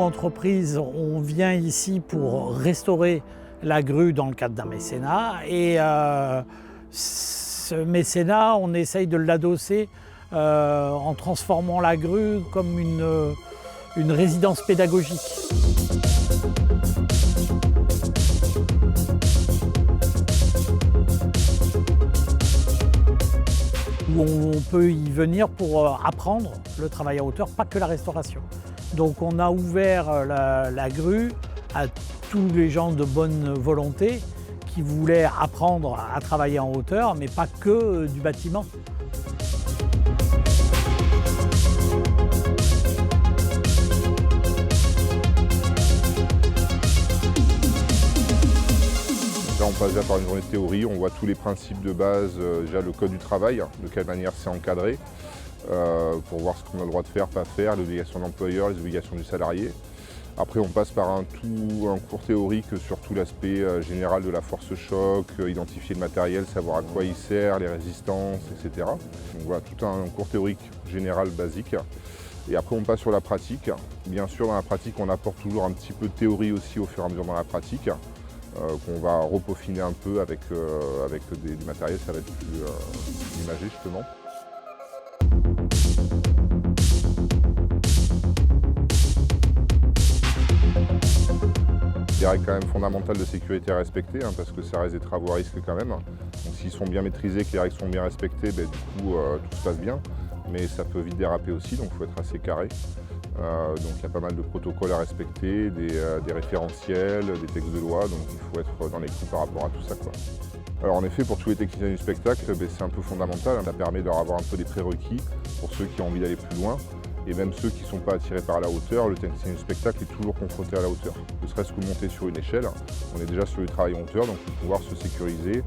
l'entreprise, on vient ici pour restaurer la grue dans le cadre d'un mécénat et ce mécénat, on essaye de l'adosser en transformant la grue comme une résidence pédagogique. Où on peut y venir pour apprendre le travail à hauteur, pas que la restauration. Donc on a ouvert la grue à tous les gens de bonne volonté qui voulaient apprendre à travailler en hauteur, mais pas que du bâtiment. Là, on passe déjà par une journée de théorie, on voit tous les principes de base, déjà le code du travail, de quelle manière c'est encadré, pour voir ce qu'on a le droit de faire, pas faire, les obligations de l'employeur, les obligations du salarié. Après, on passe par un cours théorique sur tout l'aspect général de la force choc, identifier le matériel, savoir à quoi il sert, les résistances, etc. Donc voilà, tout un cours théorique général basique. Et après, on passe sur la pratique. Bien sûr, dans la pratique, on apporte toujours un petit peu de théorie aussi au fur et à mesure dans la pratique, qu'on va repeaufiner un peu avec du matériel, ça va être plus imagé justement. Des règles quand même fondamentales de sécurité à respecter, parce que ça reste des travaux à risque quand même. Donc s'ils sont bien maîtrisés, que les règles sont bien respectées, du coup tout se passe bien. Mais ça peut vite déraper aussi, donc il faut être assez carré. Donc il y a pas mal de protocoles à respecter, des référentiels, des textes de loi, donc il faut être dans les clous par rapport à tout ça, quoi. Alors en effet, pour tous les techniciens du spectacle, c'est un peu fondamental. Ça permet de leur avoir un peu des prérequis pour ceux qui ont envie d'aller plus loin. Et même ceux qui ne sont pas attirés par la hauteur, le technicien du spectacle est toujours confronté à la hauteur. Ne serait-ce que monter sur une échelle, on est déjà sur du travail en hauteur, donc il faut pouvoir se sécuriser,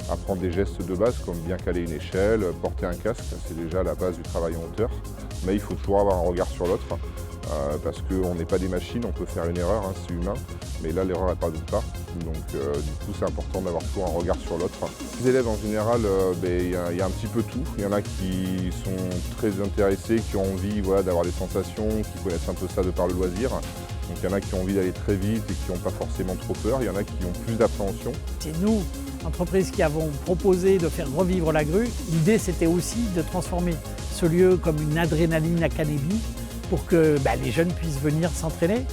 apprendre des gestes de base comme bien caler une échelle, porter un casque, c'est déjà la base du travail en hauteur. Mais il faut toujours avoir un regard sur l'autre, parce qu'on n'est pas des machines, on peut faire une erreur, c'est humain, mais là l'erreur n'est pas de part. Donc du coup c'est important d'avoir toujours un regard sur l'autre. Les élèves en général, il y a un petit peu tout. Il y en a qui sont très intéressés, qui ont envie d'avoir des sensations, qui connaissent un peu ça de par le loisir. Donc il y en a qui ont envie d'aller très vite et qui n'ont pas forcément trop peur. Il y en a qui ont plus d'appréhension. C'est nous, entreprises, qui avons proposé de faire revivre la grue. L'idée c'était aussi de transformer ce lieu comme une adrénaline académie pour que les jeunes puissent venir s'entraîner.